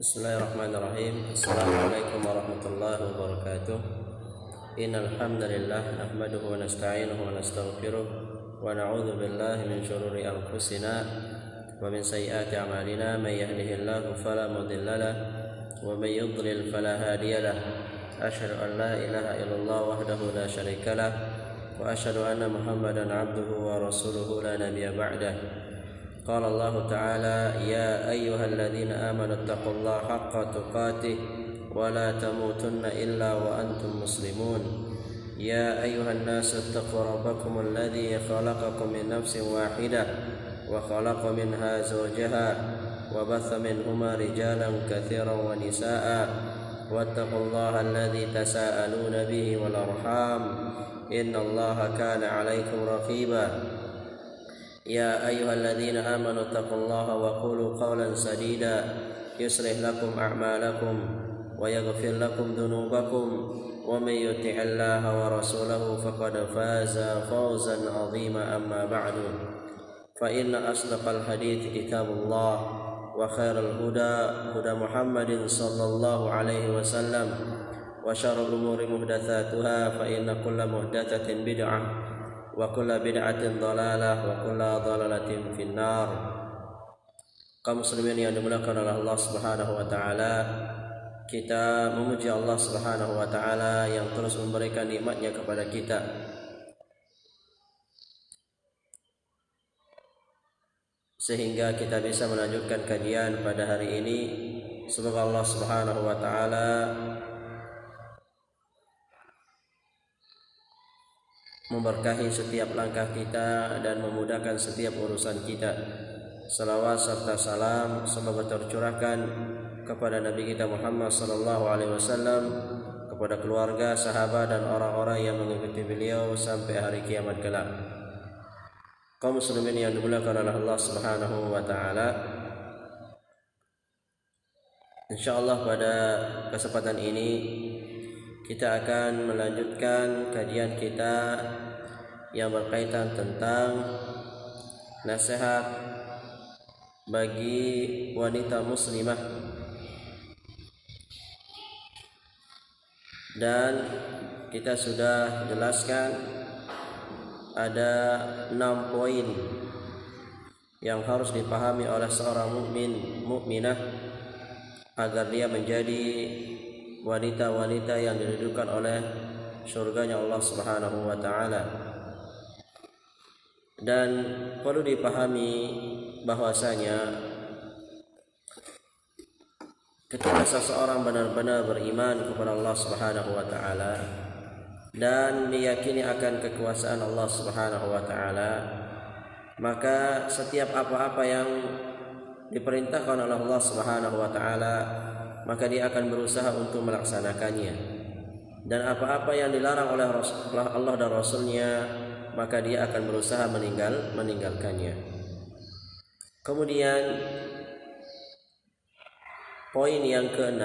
Bismillahirrahmanirrahim. Assalamualaikum warahmatullahi wabarakatuh. Innal hamdalillah nahmaduhu wa nasta'inuhu wa nastaghfiruh wa na'udzu billahi min shururi anfusina wa min sayyiati a'malina. May yahdihillahu fala mudilla lahu wa may yudlil fala hadiya lahu. Asyhadu an la ilaha illallah wahdahu la syarika lahu wa asyhadu anna Muhammadan 'abduhu wa rasuluhu la nabiyya ba'dahu. قال الله تعالى يا أيها الذين آمنوا اتقوا الله حق تقاته ولا تموتن إلا وأنتم مسلمون يا أيها الناس اتقوا ربكم الذي خلقكم من نفس واحدة وخلق منها زوجها وبث منهما رجالا كثيرا ونساء واتقوا الله الذي تساءلون به والأرحام إن الله كان عليكم رقيبا يا أيها الذين آمنوا اتقوا الله وقولوا قولا سديدا يصلح لكم أعمالكم ويغفر لكم ذنوبكم ومن يطع الله ورسوله فقد فاز فوزا عظيما. أما بعد فإن أصدق الحديث كتاب الله وخير الهدى هدى محمد صلى الله عليه وسلم وشر الأمور محدثاتها فإن كل محدثة بدعة wa kullu bid'atin dhalalah wa kullu dhalalatin finnar. Kaum muslimin yang dimuliakan oleh Allah Subhanahu wa taala, kita memuji Allah Subhanahu wa taala yang terus memberikan nikmat-Nya kepada kita. Sehingga kita bisa melanjutkan kajian pada hari ini. Semoga Allah Subhanahu wa taala memberkahi setiap langkah kita dan memudahkan setiap urusan kita. Salawat serta salam semoga tercurahkan kepada Nabi kita Muhammad sallallahu alaihi wasallam, kepada keluarga, sahabat dan orang-orang yang mengikuti beliau sampai hari kiamat kelak. Kaum muslimin yang dimuliakan oleh Allah Subhanahu wa taala, insyaallah pada kesempatan ini kita akan melanjutkan kajian kita yang berkaitan tentang nasihat bagi wanita muslimah. Dan kita sudah jelaskan ada 6 poin yang harus dipahami oleh seorang mukminah agar dia menjadi wanita-wanita yang diridhokan oleh surganya Allah Subhanahu wa taala. Dan perlu dipahami bahwasanya ketika seseorang benar-benar beriman kepada Allah Subhanahu wa taala dan meyakini akan kekuasaan Allah Subhanahu wa taala, maka setiap apa-apa yang diperintahkan oleh Allah Subhanahu wa taala maka dia akan berusaha untuk melaksanakannya, dan apa-apa yang dilarang oleh Allah dan Rasulnya maka dia akan berusaha meninggalkannya. Kemudian poin yang ke-6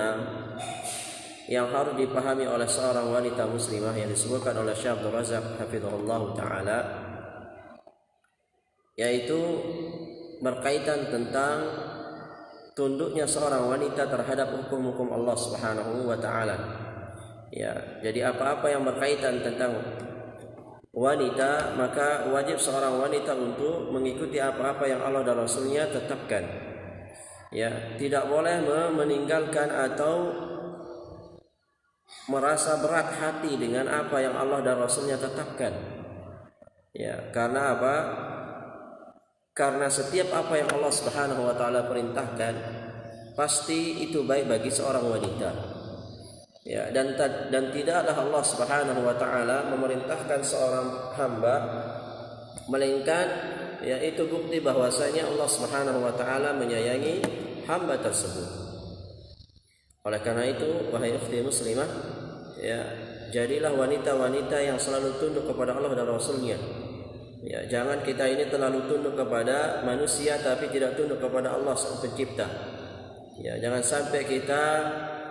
yang harus dipahami oleh seorang wanita muslimah yang disebutkan oleh Syekh Abdul Razak hafizahullah taala, yaitu berkaitan tentang tunduknya seorang wanita terhadap hukum-hukum Allah Subhanahu wa taala. Ya, jadi apa-apa yang berkaitan tentang wanita, maka wajib seorang wanita untuk mengikuti apa-apa yang Allah dan Rasulnya tetapkan. Ya, tidak boleh meninggalkan atau merasa berat hati dengan apa yang Allah dan Rasulnya tetapkan. Ya, karena apa? Karena setiap apa yang Allah Subhanahu wa taala perintahkan pasti itu baik bagi seorang wanita. Ya, dan tidaklah Allah Subhanahu wa taala memerintahkan seorang hamba melainkan ya itu bukti bahwasanya Allah Subhanahu wa taala menyayangi hamba tersebut. Oleh karena itu, wahai ukhti muslimah, ya, jadilah wanita-wanita yang selalu tunduk kepada Allah dan Rasulnya. Ya, jangan kita ini terlalu tunduk kepada manusia tapi tidak tunduk kepada Allah Sang Pencipta. Ya, jangan sampai kita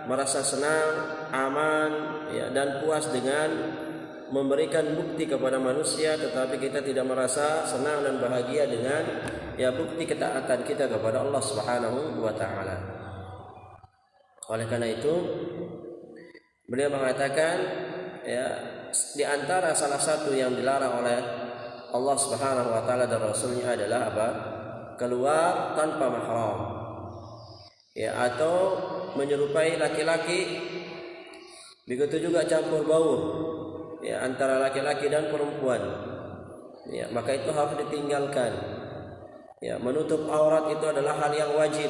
merasa senang, aman, ya, dan puas dengan memberikan bukti kepada manusia, tetapi kita tidak merasa senang dan bahagia dengan ya bukti ketaatan kita kepada Allah Subhanahu wa taala. Oleh karena itu beliau mengatakan ya, di antara salah satu yang dilarang oleh Allah Subhanahu wa taala dan Rasulnya adalah apa? Keluar tanpa mahram. Ya, atau menyerupai laki-laki, begitu juga campur baur ya antara laki-laki dan perempuan. Ya, maka itu harus ditinggalkan. Ya, menutup aurat itu adalah hal yang wajib.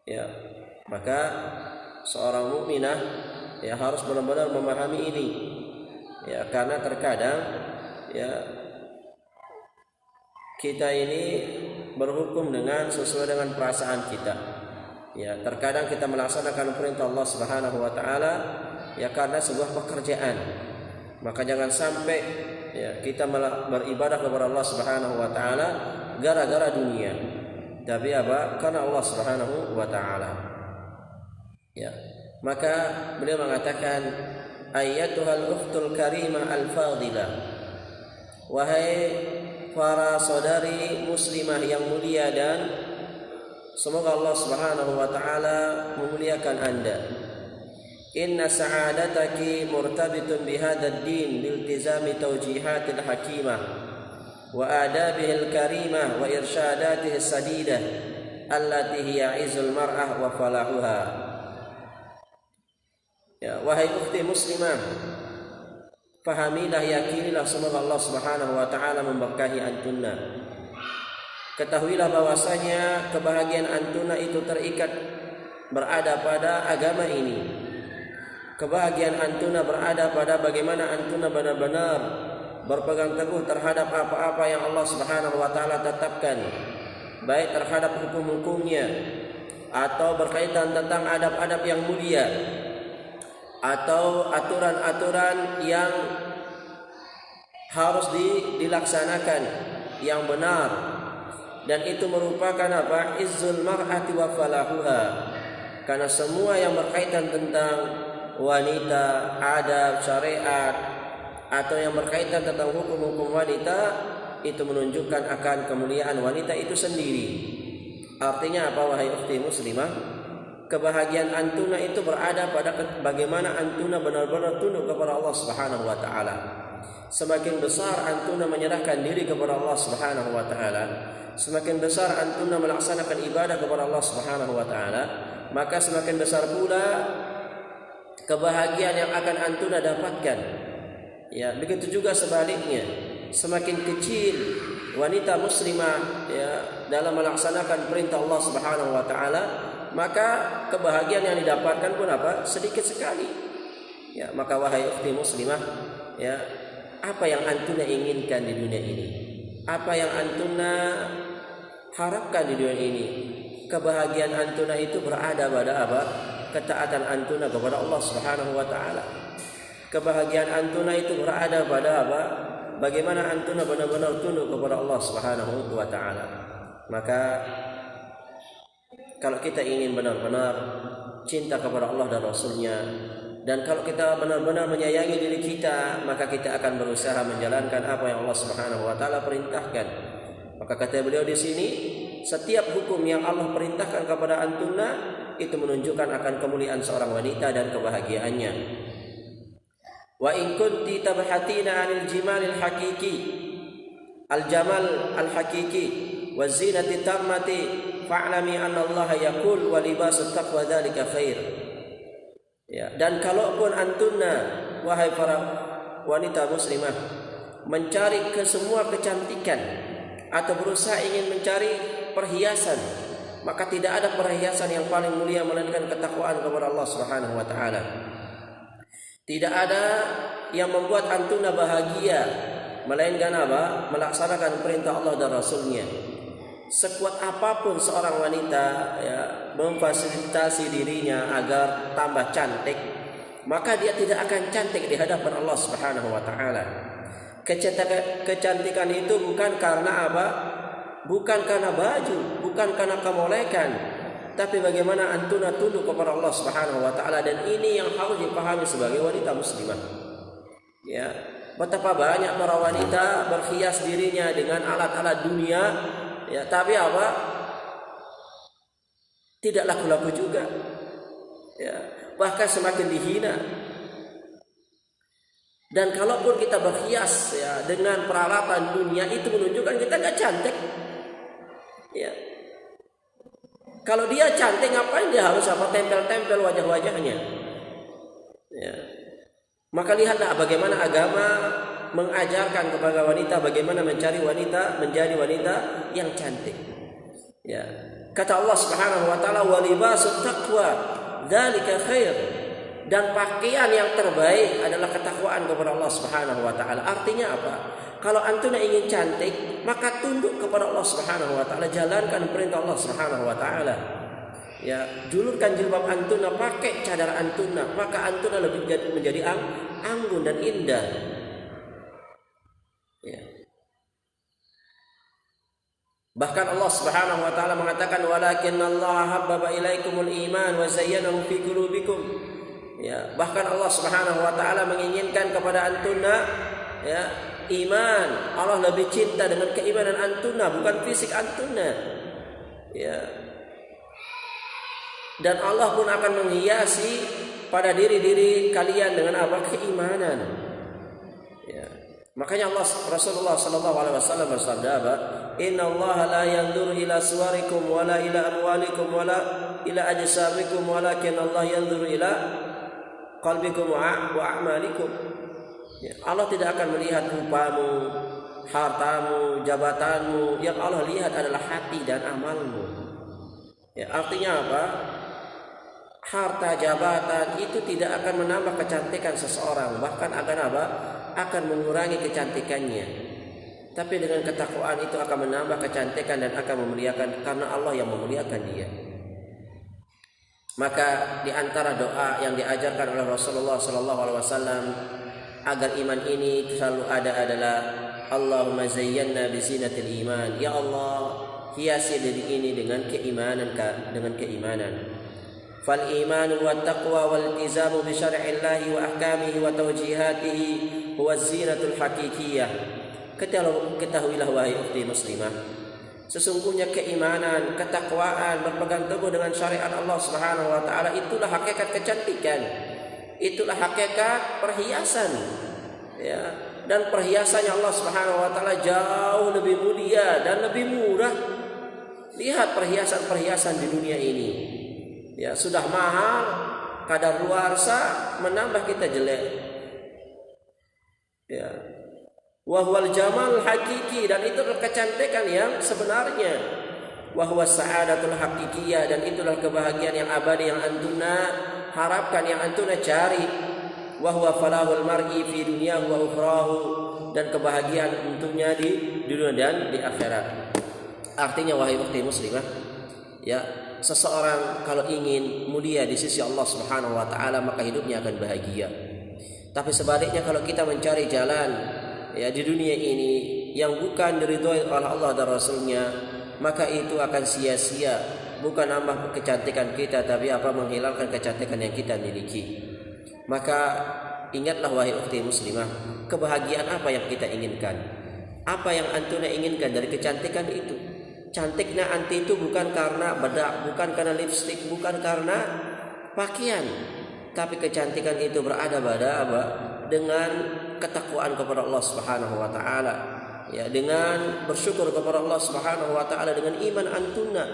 Ya, maka seorang mukminah ya harus benar-benar memahami ini. Ya, karena terkadang ya kita ini berhukum dengan sesuai dengan perasaan kita. Ya, terkadang kita melaksanakan perintah Allah Subhanahu wa taala ya karena sebuah pekerjaan. Maka jangan sampai ya kita beribadah kepada Allah Subhanahu wa taala gara-gara dunia. Tapi apa? Karena Allah Subhanahu wa taala. Ya. Maka beliau mengatakan ayyatuhal ukhtul karimah al-fadilah. Wahai para saudari muslimah yang mulia, dan semoga Allah Subhanahu wa taala memuliakan Anda. Inna sa'adataki murtabitun bihadzal din biltizami tawjihatil hakimah wa adabihil karimah wa irsyadatihi sadidah allati hiya izul mar'ah wa falahuha. Ya, wahai ukhti muslimah, fahamilah, yakinilah semoga Allah Subhanahu wa taala memberkahi antunna. Ketahuilah bahwasanya kebahagiaan antuna itu terikat berada pada agama ini. Kebahagiaan antuna berada pada bagaimana antuna benar-benar berpegang teguh terhadap apa-apa yang Allah Subhanahu wa taala tetapkan, baik terhadap hukum-hukumnya atau berkaitan tentang adab-adab yang mulia atau aturan-aturan yang harus dilaksanakan yang benar, dan itu merupakan apa? Izzul mar'ati wa falahuha. Karena semua yang berkaitan tentang wanita, adab, syariat, atau yang berkaitan tentang hukum-hukum wanita, itu menunjukkan akan kemuliaan wanita itu sendiri. Artinya apa, wahai ukhti muslimah? Kebahagiaan antuna itu berada pada bagaimana antuna benar-benar tunduk kepada Allah Subhanahu wa taala. Semakin besar antuna menyerahkan diri kepada Allah Subhanahu wa taala, semakin besar antuna melaksanakan ibadah kepada Allah Subhanahu wa taala, maka semakin besar pula kebahagiaan yang akan antuna dapatkan. Ya, begitu juga sebaliknya. Semakin kecil wanita muslimah ya dalam melaksanakan perintah Allah Subhanahu wa taala, maka kebahagiaan yang didapatkan pun apa? Sedikit sekali. Ya, maka wahai ukhti muslimah, ya, apa yang antuna inginkan di dunia ini? Apa yang antuna harapkan di dunia ini? Kebahagiaan antuna itu berada pada apa? Ketaatan antuna kepada Allah Subhanahu wa taala. Kebahagiaan antuna itu berada pada apa? Bagaimana antuna benar-benar tunduk kepada Allah Subhanahu wa taala. Maka kalau kita ingin benar-benar cinta kepada Allah dan Rasulnya, dan kalau kita benar-benar menyayangi diri kita, maka kita akan berusaha menjalankan apa yang Allah Subhanahu wa taala perintahkan. Maka kata beliau di sini, setiap hukum yang Allah perintahkan kepada antuna itu menunjukkan akan kemuliaan seorang wanita dan kebahagiaannya. Wa in kunti tabhatina 'anil jimalil haqiqi al-jamal al-haqiqi wa zinati tammati fa'lami anna Allah yaqul wa libasut taqwa dzalika khair. Ya, dan kalaupun antuna wahai para wanita muslimah mencari ke semua kecantikan atau berusaha ingin mencari perhiasan, maka tidak ada perhiasan yang paling mulia melainkan ketakwaan kepada Allah Subhanahu wa taala. Tidak ada yang membuat antuna bahagia melainkan apa? Melaksanakan perintah Allah dan Rasulnya. Sekuat apapun seorang wanita ya memfasilitasi dirinya agar tambah cantik, maka dia tidak akan cantik di hadapan Allah Subhanahu wa taala. Kecantikan itu bukan karena apa? Bukan karena baju, bukan karena kemolekan, tapi bagaimana antuna tunduk kepada Allah Subhanahu wa taala, dan ini yang harus dipahami sebagai wanita muslimah. Ya, betapa banyak para wanita berhias dirinya dengan alat-alat dunia, ya, tapi apa? Tidak laku-laku juga. Ya, bahkan semakin dihina. Dan kalaupun kita berhias ya dengan peralatan dunia, itu menunjukkan kita nggak cantik. Ya. Kalau dia cantik, ngapain dia harus tempel-tempel wajah-wajahnya? Ya. Maka lihatlah bagaimana agama mengajarkan kepada wanita bagaimana mencari wanita, menjadi wanita yang cantik. Ya. Kata Allah Subhanahu wa taala, "Wa libasut taqwa dzalika khair." Dan pakaian yang terbaik adalah ketakwaan kepada Allah Subhanahu wa taala. Artinya apa? Kalau antuna ingin cantik, maka tunduk kepada Allah Subhanahu wa taala, jalankan perintah Allah Subhanahu wa taala. Ya, julurkan jilbab antuna, pakai cadar antuna, maka antuna lebih menjadi anggun dan indah. Ya. Bahkan Allah Subhanahu wa taala mengatakan, "Walakinnallaha habbaba ilaikumul iman wa zayyanahu fi qulubikum." Ya, bahkan Allah Subhanahu wa taala menginginkan kepada antuna ya iman. Allah lebih cinta dengan keimanan antuna, bukan fisik antuna. Ya. Dan Allah pun akan menghiasi pada diri-diri kalian dengan apa? Keimanan. Ya. Makanya Rasulullah sallallahu alaihi wasallam bersabda apa? "Innallaha la yanzuru ila suwarikum wala ila amwalikum wala ila ajsamikum walakin Allah yanzuru ila qalbikum wa a'malikum." Ya, Allah tidak akan melihat rupamu, hartamu, jabatanmu. Yang Allah lihat adalah hati dan amalmu. Ya, artinya apa? Harta, jabatan itu tidak akan menambah kecantikan seseorang, bahkan akan apa? Akan mengurangi kecantikannya. Tapi dengan ketakwaan itu akan menambah kecantikan dan akan memuliakan, karena Allah yang memuliakan dia. Maka di antara doa yang diajarkan oleh Rasulullah SAW agar iman ini selalu ada adalah Allahumma zayyinna bi zinatil iman. Ya Allah, hiasi diri ini dengan keimanan. Fal imanu wat taqwa wal iltizamu bi syar'illahi wa ahkamihi wa tawjihatihi huwa zinatul hakikiyah. Ketahuilah wahai ukhti muslimah, sesungguhnya keimanan, ketakwaan, berpegang teguh dengan syariat Allah Subhanahu wa taala itulah hakikat kecantikan. Itulah hakikat perhiasan. Ya, dan perhiasannya Allah Subhanahu wa taala jauh lebih mulia dan lebih murah. Lihat perhiasan-perhiasan di dunia ini. Ya, sudah mahal, kadar luarsa menambah kita jelek. Ya. Wa huwal jamal hakiki, dan itu adalah kecantikan yang sebenarnya. Wa huwa sa'adatul hakikiyah, dan itulah kebahagiaan yang abadi yang antuna harapkan, yang antuna cari. Wa huwa falahul mar'i fi dunyahu wa ukhrahu, dan kebahagiaan untuknya di dunia dan di akhirat. Artinya wahai ukhti muslimah, ya, seseorang kalau ingin mulia di sisi Allah Subhanahu wa taala maka hidupnya akan bahagia. Tapi sebaliknya kalau kita mencari jalan ya di dunia ini yang bukan diridhoi oleh Allah dan Rasulnya, maka itu akan sia-sia, bukan nambah kecantikan kita, tapi menghilangkan kecantikan yang kita miliki. Maka ingatlah wahai ukhti muslimah, kebahagiaan apa yang kita inginkan? Apa yang antuna inginkan dari kecantikan itu? Cantiknya anti itu bukan karena bedak, bukan karena lipstik, bukan karena pakaian, tapi kecantikan itu berada pada apa? Dengan ketakwaan kepada Allah Subhanahu wa taala. Ya, dengan bersyukur kepada Allah Subhanahu wa taala, dengan iman antuna.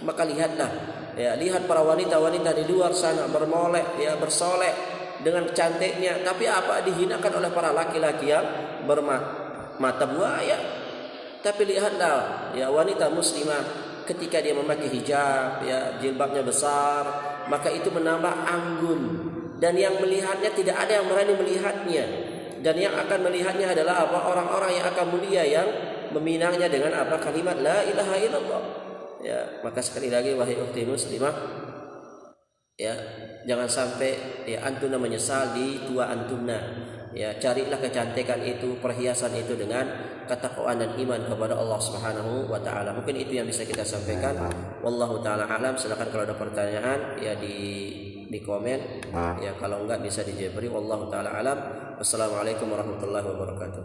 Maka lihatlah, ya, lihat para wanita-wanita di luar sana bermolek, ya, bersolek dengan cantiknya, tapi dihinakan oleh para laki-laki yang bermata buaya. Tapi lihatlah, ya, wanita muslimah ketika dia memakai hijab, ya, jilbabnya besar, maka itu menambah anggun, dan yang melihatnya tidak ada yang berani melihatnya, dan yang akan melihatnya adalah orang-orang yang akan mulia yang meminangnya dengan kalimat la ilaha illallah. Ya, maka sekali lagi wahai ukhti muslimah, ya, jangan sampai ya antuna menyesal di tua antuna. Ya, carilah kecantikan itu, perhiasan itu dengan ketakwaan dan iman kepada Allah Subhanahu wa taala. Mungkin itu yang bisa kita sampaikan. Wallahu taala alam. Silakan kalau ada pertanyaan ya di komen. Ya, kalau enggak bisa dijawab. Wallahu taala alam. Wassalamualaikum warahmatullahi wabarakatuh.